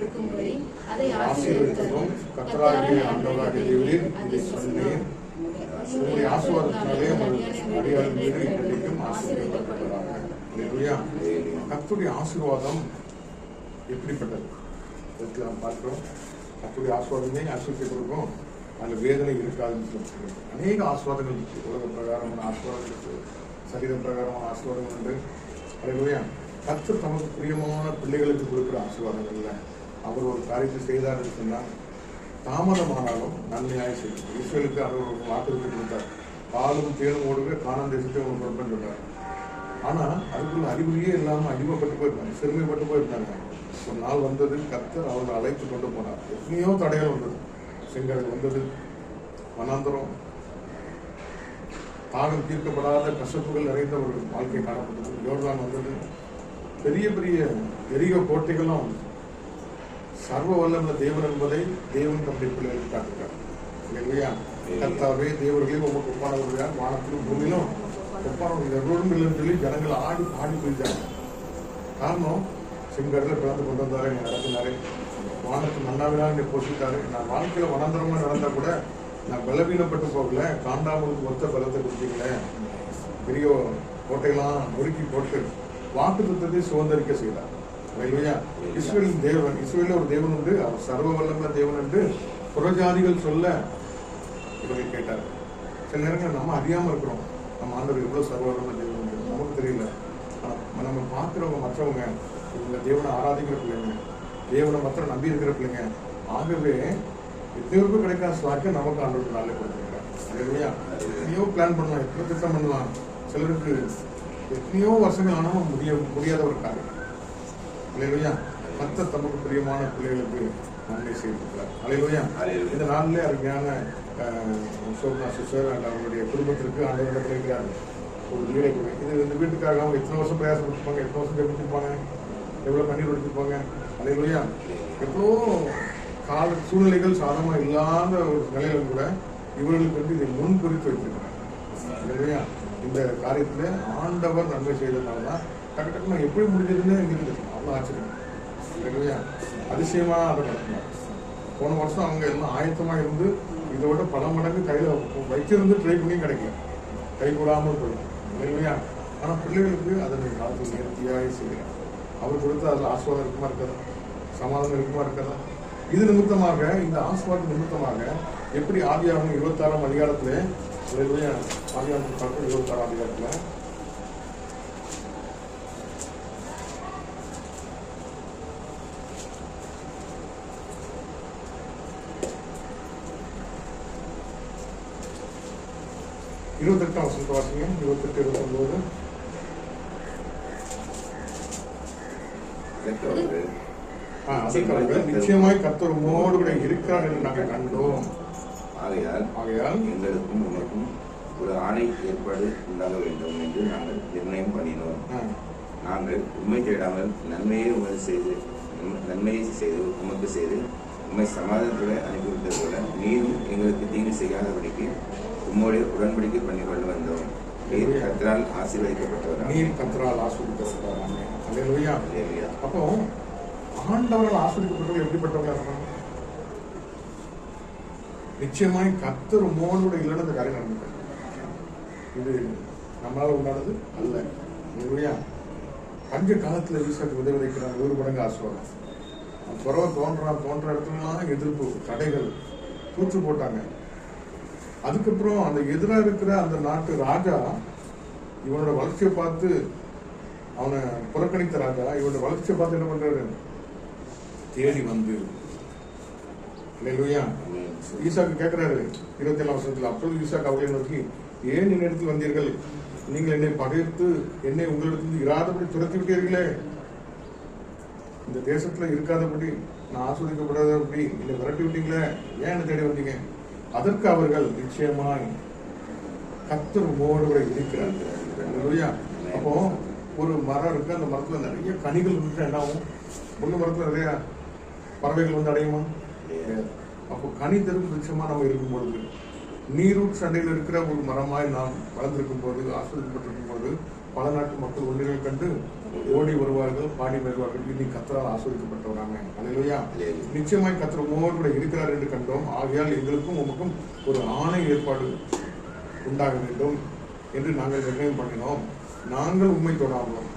இருக்கும்படி அதை ஆசீர்வதித்ததும் கர்த்தராகிய ஆண்டவராகிய தேவரீர் இதை சொன்னேன். உங்களுடைய ஆசீர்வாதத்தினாலே அடியார் மீது இன்றைக்கும் ஆசீர்வதிக்கப்படுகிறாங்க. கர்த்தருடைய ஆசீர்வாதம் எப்படிப்பட்டது நாம் பார்க்கிறோம். கர்த்தருடைய ஆசீர்வாதமே ஆசீர்வதிக்கப்படுவோம். அதில் வேதனை இருக்காதுன்னு சொல்லுங்க. அநேக ஆசீர்வாதங்கள் இருக்கு. உலக பிரகாரமான ஆசீர்வாதம் இருக்கு, சரீர பிரகாரமான ஆசீர்வாதம் உண்டு. அதுவே கர்த்தர் தமக்கு பிரியமான பிள்ளைகளுக்கு கொடுக்குற ஆசீர்வாதங்கள்ல அவர் ஒரு காரியத்தை செய்தார் சொன்னால் தாமதமானாலும் நன்மையாக செய்யும். இஸ்ரேலுக்கு அவர் ஒரு வாக்குறுதி கொடுத்தார். பாலும் தேனும் ஓடுவே காணான் தேசத்தை அவங்க கொடுப்பேன்னு சொன்னார். ஆனால் அதுக்குள்ள அறிகுறியே இல்லாமல் அடிமைப்பட்டு போயிருந்தாங்க, சிறுமைப்பட்டு போயிருந்தாங்க. ஒரு நாள் வந்தது, கர்த்தர் அவர்களை அழைத்து கொண்டு போனார். எத்தனையோ தடைகள் வந்தது. செங்கடல் வந்தது, வனாந்தரம், தாகம் தீர்க்கப்படாத கசப்புகள் நிறைந்த ஒரு வாழ்க்கை காணப்பட்டது. யோர்தான் வந்தது, பெரிய பெரிய எரிய கோட்டைகளும் வந்தது. சர்வ வல்லமுள்ள தேவன் என்பதை தேவன் தம்முடைய பிள்ளைகளுக்கு காட்டுகிறார். இல்லையா? கர்த்தாவே தேவர்களையும் ஒவ்வொரு ஒப்பானவர்கள் யார், வானத்திலும் பூமியிலும் ஒப்பானவர்கள் எவ்வளவும் இல்லைன்னு சொல்லி ஜனங்கள் ஆடி பாடி போயிட்டாங்க. காரணம், செங்கடல பிறந்து கொண்டு வந்தாரு, நடத்தினாரு, வானத்து மன்னாவினால் என்னை போஷித்தாரு. நான் வாழ்க்கையில வனாந்தரமா நடந்தா கூட நான் பலவீனப்பட்டு போகல, காண்டாமலுக்கு மொத்த பலத்தை கொடுத்தீங்களே, பெரிய கோட்டையெல்லாம் நொறுக்கி போட்டு வாக்கு தத்துவத்தை சுதந்திரிக்க செய்தார். இல்லையா? இஸ்ரேலின் தேவன், இஸ்ரேல ஒரு தேவன் உண்டு, அவர் சர்வ வல்லமுள்ள தேவன் என்று புறஜாதிகள் சொல்ல இவரை கேட்டார். சில நேரங்கள் நம்ம அறியாம இருக்கிறோம், நம்ம ஆண்டவர் எவ்வளவு சர்வ வல்லமுள்ள தேவன் உண்டு நமக்கு தெரியல. நம்ம பார்க்கிறவங்க மற்றவங்க இவங்க தேவனை ஆராதிக்கிற பிள்ளைங்க, தேவனை மாத்திரம் நம்பி இருக்கிற பிள்ளைங்க. ஆகவே எத்தனையோருக்கும் கிடைக்காத ஸ்லாக்க நமக்கு ஆண்டவர் நாளே கொடுத்துருக்காங்க. இல்லையா? எத்தனையோ பிளான் பண்ணலாம், எத்தனையோ திட்டம் பண்ணலாம். சிலருக்கு எத்தனையோ வருஷங்கள் ஆனாலும் முடியாத ஒரு காரியம். இல்லையா? கர்த்தர் தமக்கு பிரியமான பிள்ளைகளுக்கு நன்மை செய்திருக்கிறார். அல்லேலூயா. இந்த நாளிலே அருமையான சோப்னா சிஸ்டர் அண்ட் அவங்களுடைய குடும்பத்திற்கு ஆண்டவர் கிடைக்கிறார் ஒரு வீடை கூட. இது இந்த வீட்டுக்காக அவங்க எத்தனை வருஷம் பிரயாசப்பட்டிருப்பாங்க, எத்தனை வருஷம் ஜெபிச்சிருப்பாங்க, எவ்வளவு கண்ணீர் ஒடிச்சிருப்பாங்க. அல்லேலூயா. எவ்வளோ கால சூழ்நிலைகள் சாதகமாக இல்லாத ஒரு நிலையில கூட இவர்களுக்கு வந்து இதை முன் குறித்து வைத்திருக்கிறாங்க. இல்லையா? இந்த காரியத்துல ஆண்டவர் நன்மை செய்ததுனால தான் டக்கு டக்குன்னு எப்படி முடிஞ்சதுன்னு எங்களுக்கு அவ்வளோ ஆச்சரியம். இல்லையா? அதிசயமா அதை நடத்தினார். போன வருஷம் அவங்க எல்லாம் ஆயத்தமா இருந்து இதோட பல மடங்கு கையில வச்சிருந்து ட்ரை பண்ணி கிடைக்கல, கை கூடாமல் போயிடும். இல்லையா? ஆனா பிள்ளைகளுக்கு அதனை காலத்தில் நேர்த்தியாக செய்கிறார். அவர் கொடுத்து அதில் ஆசீர்வாதம் இருக்குமா இருக்கிறதா, சமாதானம் இருக்குமா இருக்கிறதா. இது நிமித்தமாக, இந்த ஆசீர்வாதம் நிமித்தமாக எப்படி ஆதியாகமம் 26ஆம் அதிகாரத்துல, ஆதியாகமம் 26ஆம் அதிகாரத்துல இருபத்தெட்டாம் வசனத்தை வாசிங்க. 28, 29. நிச்சயமாய் கர்த்தர் உம்மோடு கூட இருக்கிறார் என்று நாங்கள் கண்டோம். ஆகையால் எங்களுக்கும் உனக்கும் ஒரு ஆணை ஏற்பாடு உண்டாக வேண்டும் என்று நாங்கள் நிர்ணயம் பண்ணினோம். நாங்கள் உண்மை தேடாமல் நன்மையை செய்து உமக்கு செய்து உண்மை சமாதானத்துடன் அனுப்பிவிட்டது போல நீரும் எங்களுக்கு தீங்கு செய்யாதபடிக்கு உம்முடைய உடன்படிக்கை பண்ணி கொண்டு வந்தோம். நீர் கர்த்தரால் ஆசீர்வதிக்கப்பட்டவர். நீர் கர்த்தரால் ஆசீர்வதிக்கப்பட்டவர். அப்போ ஆண்டவரால் ஆசீர்வதிக்கப்பட்டவர்கள் எப்படிப்பட்டவங்களா இருப்பாங்க? நிச்சயமாய் கர்த்தர் உம்மோடு இல்லைன்னு அந்த காரியம் நடந்துட்டார். இது நம்மளால உண்டானது அல்ல. இல்லையா? பஞ்ச காலத்துல ஈசாக்கு விதை விதைக்கிறாங்க, 100 மடங்கு ஆசீர்வாதம். குறவை தோன்ற இடத்துலாம் எதிர்ப்பு, தடைகள், தூற்று போட்டாங்க. அதுக்கப்புறம் அந்த எதிராக இருக்கிற அந்த நாட்டு ராஜா இவனோட வளர்ச்சியை பார்த்து, அவனை புறக்கணித்த ராஜா இவனோட வளர்ச்சியை பார்த்து என்ன பண்றாரு, தேடி வந்து ஈசாக்கு கேட்கிறாரு 27ஆம் வருஷத்துல. அப்பொழுது ஈசாக்கு அவர்களை நோக்கி, ஏன் என்னிடத்தில் வந்தீர்கள்? நீங்கள் என்னை பகைத்து என்னை உங்களிடத்தில் இராதபடி துரத்தி விட்டீர்களே, இந்த தேசத்துல இருக்காதபடி, நான் ஆஸ்வதிக்கப்படாதபடி என்னை விரட்டி விட்டீங்களே, ஏன் என்ன தேடி வந்தீங்க? அதற்கு அவர்கள், நிச்சயமாய் கர்த்தர் உம்மோடு கூட இருக்கிறார்கள். அப்போ ஒரு மரம் இருக்கு, அந்த மரத்துல நிறைய கனிகள் இருக்கு. என்ன ஆகும்? முள்ளு மரத்துல நிறைய பறவைகள் வந்து அடையுமா? அப்போ கனி தரும் விருட்சமா நம்ம இருக்கும் பொழுது, நீரூட் சண்டையில் இருக்கிற ஒரு மரமாய் நாம் வளர்ந்திருக்கும் போது, ஆஸ்வதிக்கப்பட்டிருக்கும் போது பல நாட்டு மக்கள் ஒன்றினை கண்டு ஓடி வருவார்கள், பாடி வருவார்கள். இனி கர்த்தரால் ஆசீர்வதிக்கப்பட்டவராமே. அல்லேலூயா. நிச்சயமாய் கர்த்தர் உம்மோடு கூட இருக்கிறார் என்று கண்டோம். ஆகையால் எங்களுக்கும் உமக்கும் ஒரு ஆணை ஏற்பாடு உண்டாக வேண்டும் என்று நாங்கள் நிர்ணயம் பண்ணினோம். நாங்கள் உண்மை தொடாமலும்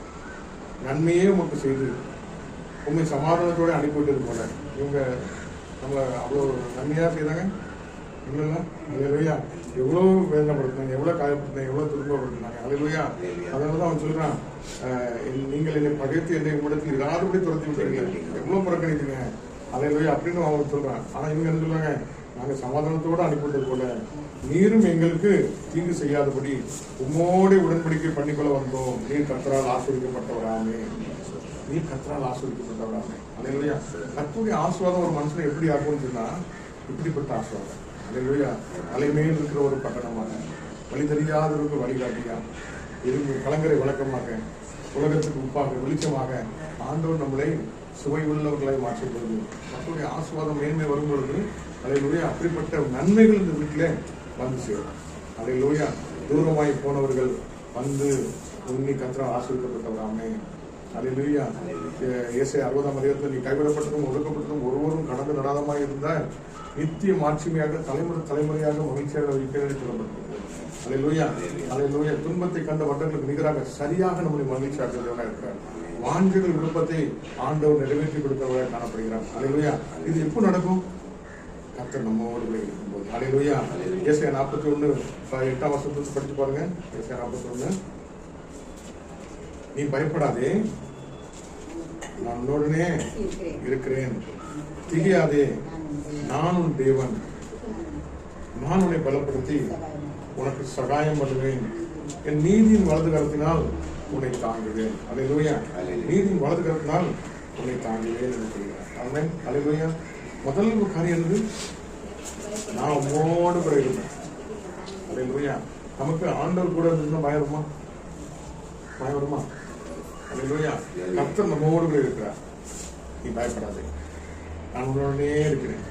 நன்மையே உமக்கு செய்து உண்மை சமாதானத்தோடு அனுப்பிவிட்டது போல இவங்க நம்மளை அவ்வளோ நன்மையாக செய்தாங்க. இல்லைல்ல? அல்லேலூயா. எவ்வளோ வேதனைப்படுத்தினாங்க, எவ்வளோ காயப்படுத்தினாங்க, எவ்வளோ துன்பப்படுத்தினாங்க. அல்லேலூயா. அதனால தான் அவன் சொல்கிறான், நீங்கள் என்னை பகைத்து என்னை உங்களிடத்தில் இராதபடி துரத்தி விட்டீங்க, எவ்வளோ புறக்கணித்தீங்க. அல்லேலூயா அப்படின்னு அவன் சொல்கிறான். ஆனால் இவங்க என்ன சொல்லுவாங்க, நாங்கள் சமாதானத்தோடு அனுப்பிவிட்டது போல நீரும் எங்களுக்கு தீங்கு செய்யாதபடி உம்மோடு உடன்படிக்கை பண்ணிக்கொள்ள வந்தோம். நீர் கர்த்தரால் ஆசீர்வதிக்கப்பட்டவராமே. நீர் கர்த்தரால் ஆசீர்வதிக்கப்பட்டவராமே. அல்லேலூயா. கர்த்தருடைய ஆசீர்வாதம் ஒரு மனுஷனை எப்படி ஆகும்னு சொன்னா, இப்படிப்பட்ட ஆசீர்வாதம். அல்லேலூயா. அலைமேல் இருக்கிற ஒரு பட்டணமாக, வழி தெரியாதவருக்கு வழிகாட்டியா, இரும்பு கலங்கரை வழக்கமாக, உலகத்துக்கு உப்பாக வெளிச்சமாக ஆண்டவர் நம்மளை சுவை உள்ளவர்களை மாற்றும் பொழுது கர்த்தருடைய ஆசீர்வாதம் மேன்மை வரும் பொழுது அல்லேலூயா அப்படிப்பட்ட நன்மைகள் இந்த வீட்டில் வந்து சேரும். அல்லேலூயா. தூரமாய் போனவர்கள் வந்து உன்னி கர்த்தரால் ஆசீர்வதிக்கப்பட்டவராமே. அல்லேலூயா. ஏசாயா 60ஆம் அதிகாரத்தில் நீ கைவிடப்பட்டதும் ஒடுக்கப்பட்டதும் ஒருவரும் கடந்து நடாதமாய் இருந்தால் நித்திய மாட்சிமையாக தலைமுறை தலைமுறையாக மகிழ்ச்சியாக வைக்கிறேன் சொல்லப்பட்டிருக்கிறது. அல்லேலூயா. அல்லேலூயா. துன்பத்தை கண்ட வட்டங்களுக்கு நிகராக சரியாக நம்முடைய மகிழ்ச்சியாக்குறவராக இருக்கிறார். வாஞ்சைகள் விருப்பத்தை ஆண்டவர் நிறைவேற்றி கொடுக்கிறவராக காணப்படுகிறார். அல்லேலூயா. இது எப்போ நடக்கும்? கர்த்தர் நம்மோடு கூட இருக்கும்போது. அல்லேலூயா. ஏசாயா 41 8ஆம் வசனத்தை படிச்சு பாருங்க. ஏசாயா 41. நீ பயப்படாதே, நான் உன்னோடனே இருக்கிறேன், திகையாதே, நான் உன் தேவன், நான் உன்னை பலப்படுத்தி உனக்கு சகாயம் பண்ணுவேன், என் நீதியின் வலது கரத்தினால் உன்னை தாங்குவேன். அல்லேலூயா. நீதியின் வலது கரத்தினால் உன்னை தாங்குவேன் என்று சொல்கிறார். ஆமென். அல்லேலூயா. முதல் காரியம் வந்து நான் உம்மோடு கூட இருந்தேன். அல்லேலூயா. நமக்கு ஆண்டவர் கூட இருந்தா பயம் வருமா? பயம் வருமா? அல்லேலூயா. கர்த்தர் நம்மோடு கூட இருக்கிறார். நீ பயப்படாதே, நான் உன்னோடனே இருக்கிறேன்,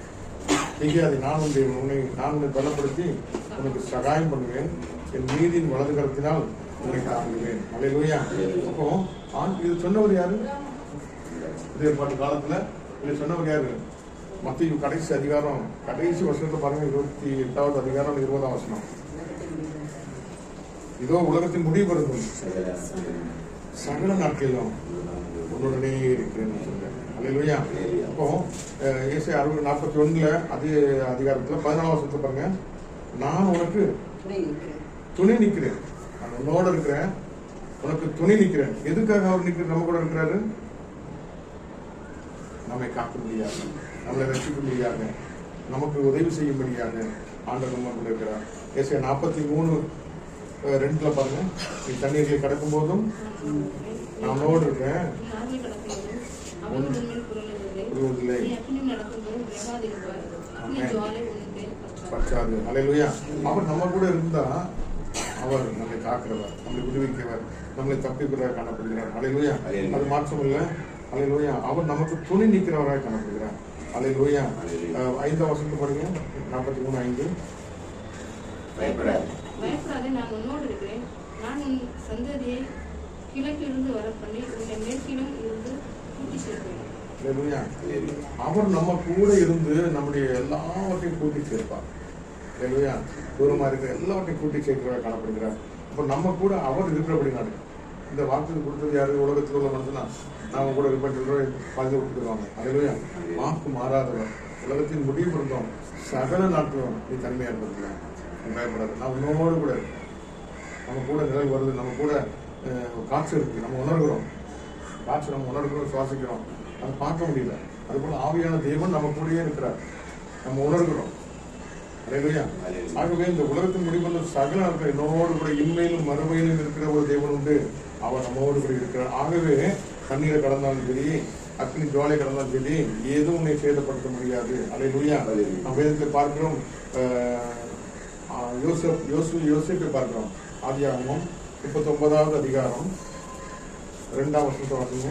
திகையாதே, நான் உன்னை பலப்படுத்தி உனக்கு சகாயம் பண்ணுவேன், என் நீதியின் வலது கரத்தினால் உன்னை தாங்குவேன். அல்லேலூயா. அப்போ இது சொன்னவர் யாரு? இதே பாட்டு காலத்துல இது சொன்னவர் யாரு? மத்திய கடைசி அதிகாரம் கடைசி வருஷத்தை பாருங்க, 28வது அதிகாரம் 20ஆம் வசனம். இதோ உலகத்தின் முடிவு வருது, சகல நாட்களிலும் உன்னுடனே இருக்கிறேன்னு சொல்றேன். அல்லேலூயா. அப்போ ஏசாயா 41 அதே அதிகாரத்துல 14ஆம் வசனத்தை பாருங்க. நான் உனக்கு துணை நிற்கிறேன், நான் உன்னோட இருக்கிறேன், உனக்கு துணை நிற்கிறேன். எதுக்காக அவர் நிற்கிற நம்ம கூட இருக்கிறாரு? நம்மை காக்க முடியாது, நம்மளை ரசிக்க முடியாது, நமக்கு உதவி செய்யும்படியாக ஆண்டவர் நம்ம கூட இருக்கிறார். ஏசாயா 43:2 பாருங்க. நீ தண்ணீர்களை கடக்கும் போதும் நான் உன்னோடு இருக்கேன், பற்றாது. அல்லேலூயா. அவர் நம்ம கூட இருந்தா அவர் நம்மை காக்கிறவர், நம்மளை விடுவிக்கிறவர், நம்மளை தப்பிக்கிறவர் காணப்படுகிறார். அல்லேலூயா. அது மாற்றம் இல்லை. அல்லேலூயா. அவர் நமக்கு துணை நிற்கிறவராக காணப்படுகிறார். அல்லேலூயா. 5ஆம் வசனத்தை பாருங்க. 43:5. பயப்படாதே, நான் உன்னோடு இருக்கிறேன், நான் உன் சந்ததியை கிழக்கிலிருந்து வர பண்ணி உன்னை மேற்கிலும் இருந்து கூட்டி சேர்ப்பேன். அல்லேலூயா. அவர் நம்ம கூட இருந்து நம்முடைய எல்லாவற்றையும் கூட்டி சேர்ப்பார். அல்லேலூயா. தூரமா இருக்கிற எல்லாவற்றையும் கூட்டி சேர்க்கிறவராக காணப்படுகிறார். இப்போ நம்ம கூட அவர் இருக்கிறபடி நாடு. இந்த வாக்கு கொடுத்தது யாரு? உலகத்தில் உள்ள மனுஷனா? நாம கூட இருப்பேன் பங்கு விட்டுருவாங்க. அல்லேலூயா. வாக்கு மாறாதவர், உலகத்தின் முடிவு இருந்தோம், சகல நாட்களும் நீ தனிமையா இருந்திருக்கல, நீ பயப்படாது, நான் உன்னோடு கூட இருக்கேன். நம்ம கூட நிழல் வருது, நம்ம கூட காற்று இருக்கு, நம்ம உணர்கிறோம், காற்று நம்ம உணர்கிறோம், சுவாசிக்கிறோம், அதை பார்க்க முடியல. அதுபோல ஆவியான தேவன் நம்ம கூடயே இருக்கிறார், நம்ம உணர்கிறோம். அல்லேலூயா. ஆகவே இந்த உலகத்தின் முடிவு சகல நாட்கள் என்னோடு கூட இன்மையிலும் மறுமையிலும் இருக்கிற ஒரு தேவன் உண்டு, அவர் நம்மோடு கூட இருக்கிறார். ஆகவே தண்ணீரை கடந்தாலும் சரி, அக்னி ஜுவாலை கடந்தாலும் சரி, ஏதும் உன்னை சேதப்படுத்த முடியாது. அல்லேலூயா. நம்ம வேதத்தில் பார்க்கிறோம், யோசேப்பை பார்க்கிறோம். ஆதியாகமம் 39வது அதிகாரம் 2ஆம் வசனத்தை வாசிங்க.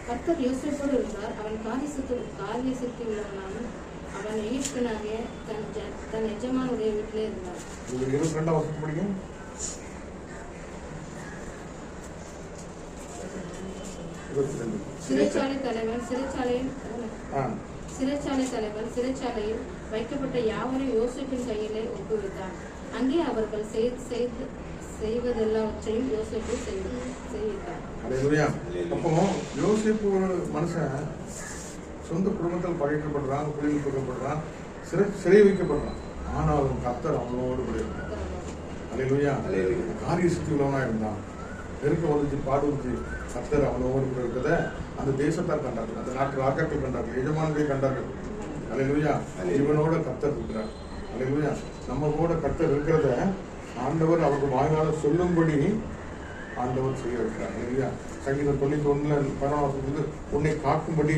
கர்த்தர் யோசேப்போடு இருந்தார், அவன் காரியசித்தி உள்ளவனாலும் அவன் எகிப்தியனாகிய தன் எஜமானுடைய வீட்டிலே இருந்தான். 22 வருஷம் படிக்கும். சிறைச்சாலை தலைவன் சிறைச்சாலையில் வைக்கப்பட்ட யாவரையும் யோசேப்பின் கையிலே ஒப்புவித்தான். அங்கே அவர்கள் செய்வதெல்லாவற்றையும் யோசேப்பு செய்வித்தார். அப்போ யோசேப்பு ஒரு மனுஷன் சொந்த குடும்பத்தில் பகைக்கப்படுறான், குழியில் தூக்கப்படுறான், சிறை வைக்கப்படுறான். ஆனாலும் கர்த்தர் அவனோடு கூட இருந்தார். அல்லேலூயா. காரிய சுத்தி உள்ளவனா இருந்தான். நெருக்க வந்துச்சு, பாடு வந்துச்சு, கர்த்தர் அவனோடு கூட இருக்கிறத அந்த தேசத்தார் கண்டார்கள், அந்த நாட்டு ராஜாக்கள் கண்டார்கள், எஜமான்கள் கண்டார்கள். அல்லேலூயா. இவனோட கர்த்தர் இருக்கிறார். அல்லேலூயா. நம்ம கூட கர்த்தர் இருக்கிறத ஆண்டவர் அவருக்கு வாயினால சொல்லும்படி ஆண்டவர் செய்ய வைக்கிறார். அல்லேலூயா. சங்கீதம் 91:11 உன்னை காக்கும்படி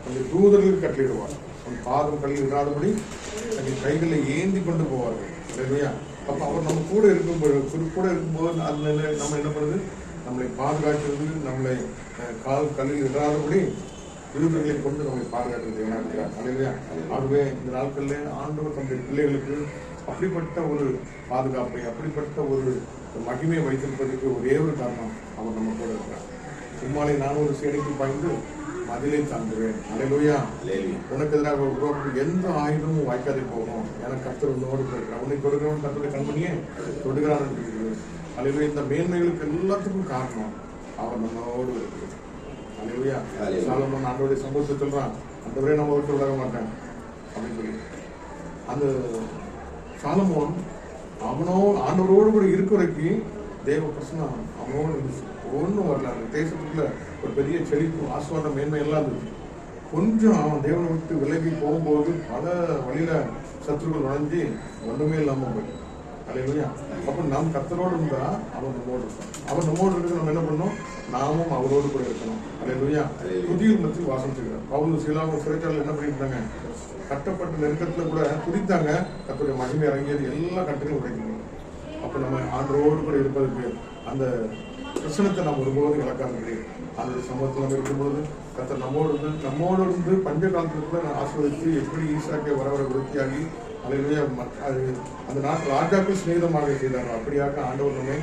அந்த தூதர்களுக்கு கட்டளையிடுவார். உன் பாதம் கல்லில் இடாதபடி தன் கைகளை ஏந்தி கொண்டு போவார்கள். அல்லேலூயா. அப்போ அவர் நம்ம கூட இருக்கும்போது அதுல நம்ம என்ன பண்ணுது, நம்மளை பாதுகாக்கிறது, நம்மளை கல்லில் இடாதபடி விருதுகளை கொண்டு நம்மளை பாதுகாக்கிறது என்ன இருக்கிறார். அல்லேலூயா. ஆகவே இந்த நாட்களில் ஆண்டவர் தன்னுடைய பிள்ளைகளுக்கு அப்படிப்பட்ட ஒரு பாதுகாப்பை, அப்படிப்பட்ட ஒரு மகிமையை வைத்திருப்பதற்கு ஒரே ஒரு காரணம், அவர் நம்ம கூட இருக்கிறார். சும்மாலே நான் ஒரு சேனைக்கு பாய்ந்து மதிலை தாண்டுவேன். அல்லேலூயா. உனக்கு எதிராக உருவாக்கும் எந்த ஆயுதமும் வாய்க்காதே போகும். எனக்கு கர்த்தர் உன்னோடு இருக்கிறார். உன்னை தொடுகிறவன் கர்த்தருடைய கண்மணியே தொடுகிறான் இருக்கிறது. அல்லேலூயா. இந்த மேன்மைகளுக்கு எல்லாத்துக்கும் காரணம் அவர் நம்மோடு இருக்கிறார். அல்லேலூயா. சாலமோன் ஆண்டவருடைய சம்பவத்தை சொல்றான், ஆண்டவரே நம்ம விட்டு விலக மாட்டேன் அப்படின்னு சொல்லி. அந்த சாலமோன் ஆண்டவரோடு கூட இருக்கிற வரைக்கும் தேவ பிரசனம் அவனோடு இருந்துச்சு. ஒன்றும் வரல. அந்த தேசத்துக்குள்ள ஒரு பெரிய செழிப்பு, ஆஸ்வாத மேன்மை எல்லாம் இருந்துச்சு. கொஞ்சம் அவன் தேவனை விட்டு விலகி போகும்போது பல வழியில சத்துருக்கள் நுழைஞ்சி ஒன்றுமே இல்லாம போயிடும். அல்லேலூயா. அப்போ நாம் கர்த்தரோடு இருந்தா அவன் நம்மோடு இருப்பான். அவன் நம்மோடு இருக்க நம்ம என்ன பண்ணணும், நாமும் அவரோடு கூட இருக்கணும். அல்லேலூயா. புதிய மத்தியில் வாசம் செய்கிறார். பவுல் சீலாவும் சிறைச்சாலையில் என்ன பண்ணிட்டாங்க, கட்டப்பட்ட நெருக்கத்துல கூட துதித்தாங்க. கர்த்தருடைய மகிமை இறங்கியது, எல்லா கட்டளையும் உடைக்கணும். அப்போ நம்ம ஆண்டரோடு கூட இருப்பதற்கு அந்த பிரச்சனத்தை நம்ம ஒருபோதும் இழக்காம முடியும். அந்த சமூகத்தில் நம்ம இருக்கும்போது கர்த்தர் நம்மோடு இருந்து பஞ்ச காலத்துக்குள்ள ஆஸ்வதித்து எப்படி ஈசாக்கை வர விருத்தியாகி அல்லேலூயா அந்த நாட்டு ராஜாக்கள் சிநேகிதமாக செய்தாரோ அப்படியாக ஆண்டவர் நம்மை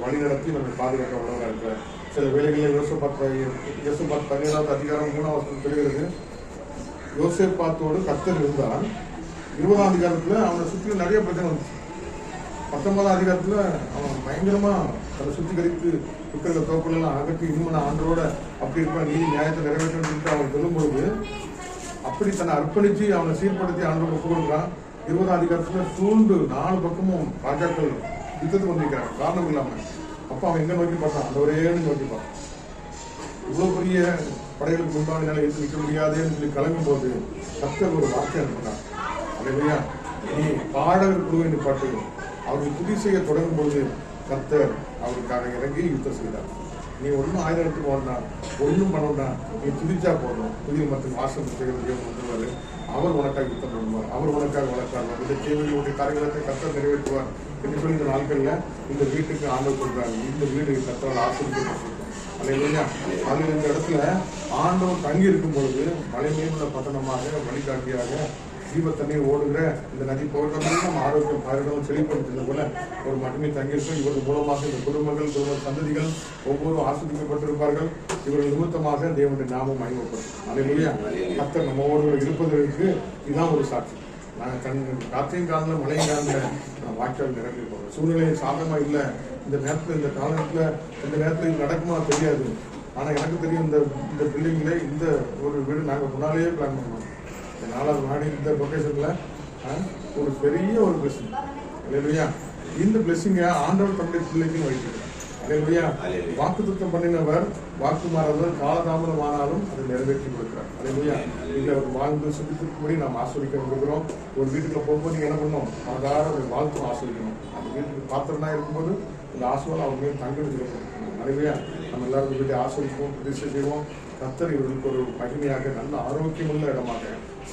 வழி நடத்தி நம்மை பாதுகாக்க வல்லவராக இருக்கிறார். சில வேளைகளில் யோசேப்பாத் 17வது அதிகாரம் 3ஆம் வசனம் தெரிகிறது. யோசேப்பாத்தோடு கர்த்தர் இருந்தால் 20ஆம் அதிகாரத்தில் அவனை சுற்றி நிறைய பிரச்சனை வந்துச்சு. 19ஆம் அதிகாரத்தில் அவன் பயங்கரமா அதை சுத்திகரித்து இருக்கிற தோப்புலாம் அகற்றி இன்னும் நான் ஆண்டரோட அப்படி இருப்பான், நீதி நியாயத்தை நிறைவேற்ற அவன் சொல்லும்பொழுது அப்படி தன்னை அர்ப்பணிச்சு அவனை சீர்படுத்தி ஆண்டோட ஒப்பு கொடுக்குறான். 20ஆம் அதிகாரத்துல சூழ்ந்து 4 பக்கமும் ராஜாக்கள் யுத்தத்துக்கு வந்திருக்கிறாங்க காரணம் இல்லாம. அப்ப அவன் எங்க நோக்கி பார்த்தான், அந்த ஒரே நோக்கி பார்த்தான். இவ்வளவு பெரிய படைகளுக்கு முன்பாக என்னால் எடுத்து நிற்க முடியாதேன்னு சொல்லி கலங்கும் போது கர்த்தர் ஒரு வார்த்தை அனுப்பினார். அல்லேலூயா. நீ பாடகர் குழுவை நிப்பாட்டுகிறோம். அவர்கள் துதி செய்ய தொடங்கும் பொழுது கர்த்தர் அவருக்காக இறங்கி யுத்தம் செய்தார். நீ ஒன்றும் ஆயுதம் எடுத்து போடலாம், ஒன்றும் பண்ணலாம், நீ துதிச்சா போடணும். புதிய மற்றும் வாசம் செய்கிறது வந்துருவாரு. அவர் உனக்காக யுத்தம் பண்ணுவார், அவர் உனக்காக வளர்த்தார், இந்த தேவைகளுடைய காரியங்களை கர்த்தர் நிறைவேற்றுவார் என்று சொல்லி இந்த நாட்கள்ல இந்த வீட்டுக்கு ஆண்டவர் சொல்றாங்க. இந்த வீடு கர்த்தரால் ஆசீர்வதிக்கப்பட்டிருக்கும். அல்லேலூயா. அதில் இந்த இடத்துல ஆண்டவர் தங்கி இருக்கும் பொழுது மலை மேலுள்ள பட்டணமாக வழிகாட்டியாக ஜீவ தண்ணீர் ஓடுகிற இந்த நதி போகிறது நம்ம ஆரோக்கியம் பாரிடம் செழிப்படுத்துறது போல ஒரு மட்டுமே தங்கியிருக்கும். இவர்கள் மூலமாக இந்த குடும்பங்கள், குடும்ப சந்ததிகள் ஒவ்வொரு ஆஸ்வதிக்கப்பட்டிருப்பார்கள். இவர்கள் நிமித்தமாக தேவனுடைய நாமம் மகிமைப்படும். அல்லேலூயா. கர்த்தர் நம்மோடு இருப்பதற்கு இதுதான் ஒரு சாட்சி. நாங்கள் காற்றையும் காலில் மழையும் காலில் வாய்க்கால் நிரம்பி போகிறோம். சூழ்நிலை சாதகமாக இல்லை. இந்த நேரத்தில் இந்த காலத்தில் இந்த நேரத்தில் இது நடக்குமா தெரியாது. ஆனால் எனக்கு தெரியும் இந்த பில்டிங்கில் இந்த ஒரு வீடு நாங்கள் முன்னாலேயே பிளான் பண்ணோம். 4வது மாடி இந்த லொகேஷன்ல ஒரு பெரிய ஒரு பிளெஸிங். அல்லேலூயா. இந்த பிளெஸிங்கை ஆண்டவர் தன்னுடைய பிள்ளைக்கும் வைக்கிறார். அல்லேலூயா. வாக்குத்தத்தம் பண்ணினவர் வாக்கு மாறாதவர் காலதாமதம் ஆனாலும் அதை நிறைவேற்றி கொடுக்கிறார். அல்லேலூயா. இல்லை ஒரு வாழ்ந்து சுத்திக்கும்படி நாம் ஆஸ்வதிக்க விரும்புகிறோம். ஒரு வீட்டுக்குள்ள போகும்போது நீங்க என்ன பண்ணணும், அதார ஒரு வாழ்த்தும் ஆஸ்வதிக்கணும். அந்த வீட்டுக்கு பாத்திரனா இருக்கும்போது இந்த ஆஸ்வாதம் அவங்க மேல் தங்கன்னு சொல்லணும். அல்லேலூயா. நம்ம எல்லாரும் வீட்டை ஆஸ்வதிப்போம், பிரதிஷ்டை செய்வோம். கர்த்தர் இவர்களுக்கு ஒரு மகிமையாக நல்ல ஆரோக்கியமுள்ள இடமாக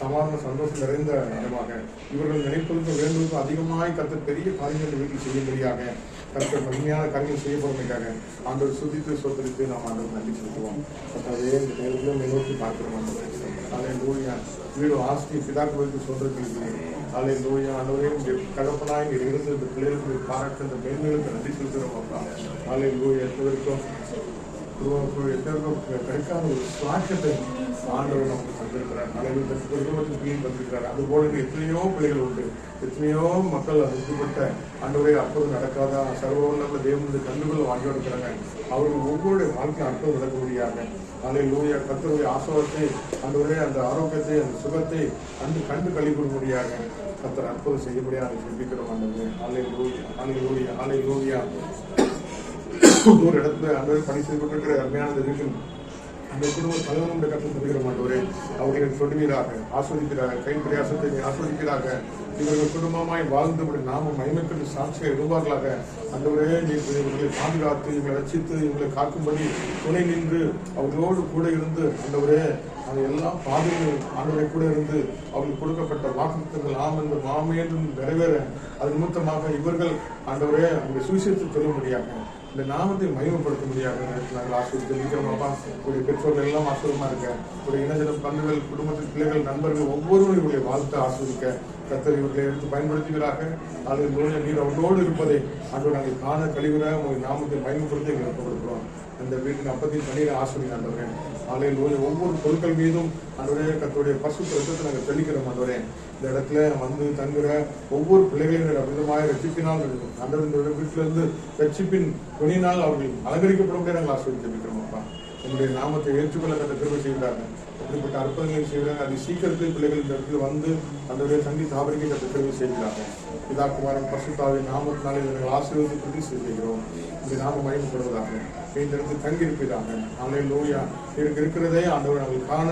சமாதான சந்தோஷம் நிறைந்த இடமாக இவர்கள் நினைப்பதற்கும் வேண்டுவதற்கும் அதிகமாய் கர்த்தர் பெரிய காரியங்கள் வீட்டில் செய்யும்படியாக கர்த்தர் மகிமையான காரியங்கள் செய்யப்படுவதற்காக ஆண்டவர் சுதித்து சொத்தரித்து நாம் ஆண்டவர் நன்றி செலுத்துவோம். அதே இந்த நேரத்தில் நோக்கி பார்க்கிறோம் ஆண்டவர். அல்லேலூயா. வீடு ஆஸ்தி பிதாக்களுக்கு சொல்றதுக்கு அல்லேலூயா. ஆண்டவரே தகப்பனாய் இங்கே இருந்து இந்த பிள்ளைகளுக்கு பாராட்டு இந்த மேன்மைகளுக்கு நன்றி செலுத்துகிறோம் அப்பா. அல்லேலூயா. எத்தவருக்கும் கிடைக்காத ஒரு சுவாட்சத்தை ஆண்டவர் நமக்கு தந்திருக்கிறார். அனைவரும் குடும்பத்தின் பிள்ளைகள் தந்திருக்கிறார். அதுபோல எத்தனையோ பிள்ளைகள் உண்டு, எத்தனையோ மக்கள் அதுப்பட்ட ஆண்டவரே அப்போது நடக்காத சர்வவல்லமுள்ள தேவனுடைய கண்ணுகள் வாங்கி இருக்கிறாங்க. அவர்கள் ஒவ்வொருடைய வாழ்க்கை அற்புதம் நடக்கக்கூடியாக அல்லேலூயா. கர்த்தருடைய ஆசீர்வாதத்தை ஆண்டவரே அந்த ஆரோக்கியத்தை அந்த சுகத்தை கண்டு கழிப்படும்படியாக கர்த்தர் அற்புதம் செய்யப்படியாக சிந்திக்கிறோம் ஆண்டவரே. அல்லேலூயா. அல்லேலூயா. அல்லேலூயா. ஒரு இடத்துல அந்த பணி செய்து கொண்டிருக்கிற அருமையான வீட்டில் அந்த குடும்ப தலைவனுடைய கட்டளை தருகிற மாட்டவரே அவர்கள் சொல்லுவீராக, ஆஸ்வதிக்கிறாக, கை பிரயாசத்தை ஆஸ்வதிக்கிறாக. இவர்கள் குடும்பமாய் வாழ்ந்தபடி நாமும் மகிமைக்கு சாட்சியை எழுவார்களாக. அந்தவரே இவர்களை பாதுகாத்து இவங்களை ரட்சித்து இவங்களை காக்கும்படி துணை நின்று அவர்களோடு கூட இருந்து அந்தவரே அந்த எல்லா பாதைகளும் ஆண்டவரை கூட இருந்து அவர்களுக்கு கொடுக்கப்பட்ட வாக்குத்தங்கள் ஆம் என்று மாமே என்றும் நிறைவேற அது நிமித்தமாக இவர்கள் ஆண்டவரே அந்த சுவிசேஷத்தை சொல்ல முடியாது. இந்த நாமத்தை மகிமைப்படுத்த முடியாது. நாங்கள் ஆசிரியர் அப்பா உடைய பெற்றோர்கள் எல்லாம் ஆசிரியமா இருக்க ஒரு இனஜனம் பங்குகள் குடும்பத்தின் பிள்ளைகள் நண்பர்கள் ஒவ்வொருவரும் இவருடைய வாழ்த்தை ஆசிரிக்க கர்த்தர் இவர்களை எடுத்து பயன்படுத்துகிறாக. அல்லது நீர் அவர்களோடு இருப்பதை அன்று நாங்கள் காண கழிவுற உங்கள் நாமத்தை பயன்படுத்தி எங்களுக்கு கொடுக்கிறோம். அந்த வீட்டின் அப்பத்தின் பணியை ஆசிரியர் ஆண்டவரே ஆலையில் ஒவ்வொரு பொருட்கள் மீதும் அன்றைய கர்த்தருடைய பரிசுத்த ரத்தத்தை நாங்கள் தெளிக்கிறோம். ஆண்டவரே இந்த இடத்துல வந்து தங்குற ஒவ்வொரு பிள்ளைகளையும் அமிதமாக ரட்சிப்பினால் அந்த வீட்டிலிருந்து ரட்சிப்பின் துணியினால் அவர்கள் அலங்கரிக்கப்படும் நாங்கள் ஆசிரியர் அப்பா. என்னுடைய நாமத்தை ஏற்றுக்கொள்ள அந்த கிருபை செய்கிறார்கள். அப்படிப்பட்ட அற்புதங்களை செய்கிறாங்க. அது சீக்கிரத்தில் பிள்ளைகள் இந்த இடத்துல வந்து அந்த சந்தி தாபரிக்கை அந்த கிருபை செய்கிறார்கள். பிதாகுமாரன் பரிசுத்தாவின் நாமத்தினாலே நாங்கள் ஆசீர்வாதத்தை பிரதி செய்கிறோம். இந்த நாமம் மகிமைப்படுவதாக இந்த இடத்தில் தங்கியிருப்பதாக. அல்லேலூயா. இருக்கிறதே ஆண்டவர் நாங்கள் காண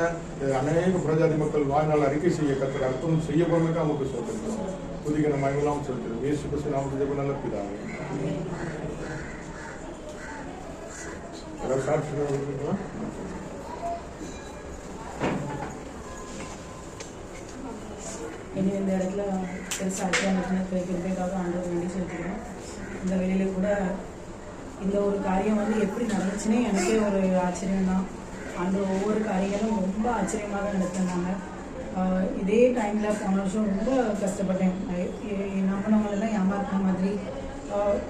அநேக பிரஜாதி மக்கள் வாழ்நாள் அறிக்கை செய்ய கர்த்தர் அற்புதம் செய்ய போறதுக்கு நமக்கு சொல்லிருக்கிறோம். புதிய மகிமெல்லாம் சொல்லிருக்கிறோம். இயேசு கிறிஸ்து நாமத்தை நல்ல பிதாவே. இனி இந்த இடத்துல சாட்சியாக கிருபைக்காக ஆண்டவர் வேண்டி செலுத்துக்கிறோம். இந்த வெளியில கூட இந்த ஒரு காரியம் வந்து எப்படி நடந்துச்சுன்னே எனக்கே ஒரு ஆச்சரியம் தான். ஆண்டவர் ஒவ்வொரு காரியங்களும் ரொம்ப ஆச்சரியமாக நடத்தினாங்க. இதே டைமில் போன வருஷம் ரொம்ப கஷ்டப்பட்டேன். நம்பினவங்களெல்லாம் ஏமாறுற மாதிரி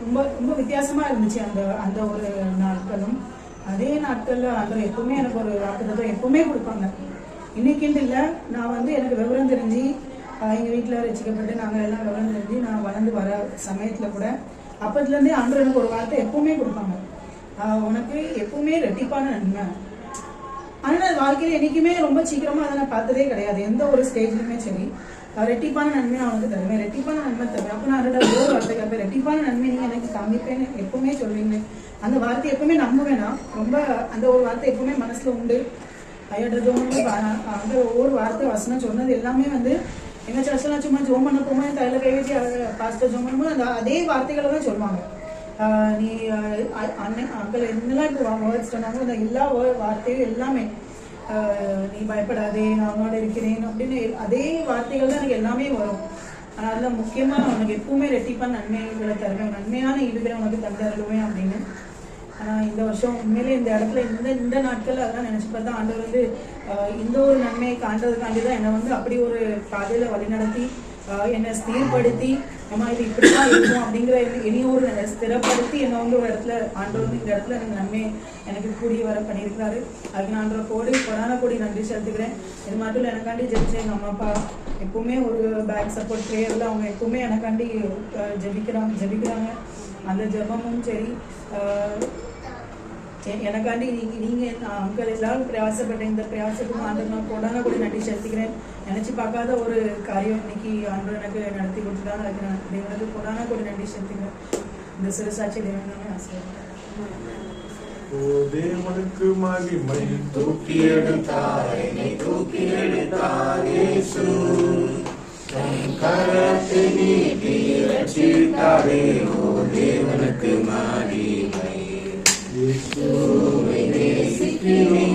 ரொம்ப ரொம்ப வித்தியாசமாக இருந்துச்சு அந்த ஒரு நாட்களும். அதே நாட்களில் ஆண்டவர் எப்பவுமே எனக்கு ஒரு வாக்குத்தத்தம் எப்பவுமே கொடுப்பாங்க. இன்னைக்குன்னு இல்லை, நான் வந்து எனக்கு விவரம் தெரிஞ்சு எங்கள் வீட்டில் ரசிக்கப்பட்டு நாங்கள் எல்லாம் விவரம் தெரிஞ்சு நான் வளர்ந்து வர சமயத்தில் கூட அப்பத்துலேருந்தே ஆண்டவர் எனக்கு ஒரு வார்த்தை எப்பவுமே கொடுப்பாங்க. உனக்கு எப்பவுமே ரெட்டிப்பான நன்மை. ஆனால் வாழ்க்கையில் என்றைக்குமே ரொம்ப சீக்கிரமாக அதை நான் பார்த்ததே கிடையாது. எந்த ஒரு ஸ்டேஜ்லையுமே சரி ரெட்டிப்பான நன்மை அவனுக்கு தருவேன், ரெட்டிப்பான நன்மை தருவேன். அப்போ நான் ஒரு வார்த்தை கேட்பேன், ரெட்டிப்பான நன்மை நீங்கள் எனக்கு காமிப்பேன்னு எப்பவுமே சொல்வீங்க. அந்த வார்த்தை எப்பவுமே நம்புவேனா ரொம்ப அந்த ஒரு வார்த்தை எப்பவுமே மனசில் உண்டு. ஐயடுறதும் அந்த ஒவ்வொரு வார்த்தை வசனம் சொன்னது எல்லாமே வந்து எங்க சர்ச்செல்லாம் சும்மா ஜோம் பண்ண போகும்போது தைல கை வச்சு பாஸ்டர் ஜோம் பண்ணும்போது அந்த அதே வார்த்தைகளை தான் சொல்லுவாங்க. நீ அண்ணன் அங்கே என்னெல்லாம் இப்போ வேர்ட்ஸ் சொன்னாங்க அந்த எல்லா வார்த்தையும் எல்லாமே நீ பயப்படாதே நான் அவனோட இருக்கிறேன் அப்படின்னு அதே வார்த்தைகள் தான் எனக்கு எல்லாமே வரும். ஆனால் அதில் முக்கியமாக உனக்கு எப்பவுமே ரெட்டிப்பான நன்மைகளை தருவேன், நன்மையான ஈடுகளை உனக்கு தந்தருவேன் அப்படின்னு. ஆனால் இந்த வருஷம் உண்மையிலே இந்த இடத்துல இந்த நாட்கள் அதெல்லாம் நினச்சி பார்த்தா ஆண்டவர் வந்து இந்த ஒரு நன்மையை காண்றதுக்காண்டி தான் என்னை வந்து அப்படி ஒரு பாதையில் வழிநடத்தி என்னை ஸ்திரப்படுத்தி நம்ம இது இப்படிதான் இருக்கும் அப்படிங்கிற இனியும் ஒரு ஸ்திரப்படுத்தி என்னை வந்து ஒரு இடத்துல ஆண்டவர் வந்து இந்த இடத்துல எனக்கு நன்மை எனக்கு கூடிய வர பண்ணியிருக்காரு. அதுக்கு நான் ஆண்டவர் கொடான கோடி நன்றி செலுத்துக்கிறேன். இது மட்டும் இல்லை, எனக்காண்டி ஜெபிச்ச எங்கள் அம்மா அப்பா எப்பவுமே ஒரு பேக் சப்போர்ட் ப்ரேயரில் அவங்க எப்பவுமே எனக்காண்டி ஜெபிக்கிறாங்க. அந்த ஜெபமும் சரி எனக்காண்டி நீங்கள் அங்கே எல்லாரும் பிரயாசப்பட்டேன். இந்த பிரயாசத்துக்கும் ஆண்டவர் நான் கொடான கூட நன்றி செலுத்திக்கிறேன். நினச்சி பார்க்காத ஒரு காரியம் இன்னைக்கு ஆண்டவர் எனக்கு நடத்தி கொடுத்துட்டாங்க. அதுக்கு நான் தேவனுக்கு கொடான கூட நன்றி செலுத்திக்கிறேன். இந்த சிறுசாட்சி தேவனாமே ஆசீர்வாதம். தேவனுக்கு மகிமை தூக்கி எடுத்தாரே தூக்கி எடுத்தாரே இயேசு கரத்தை நீட்டி ரட்சித்தாரே ஓ தேவனுக்கு மகிமை இயேசுவை நேசிக்கிறேன்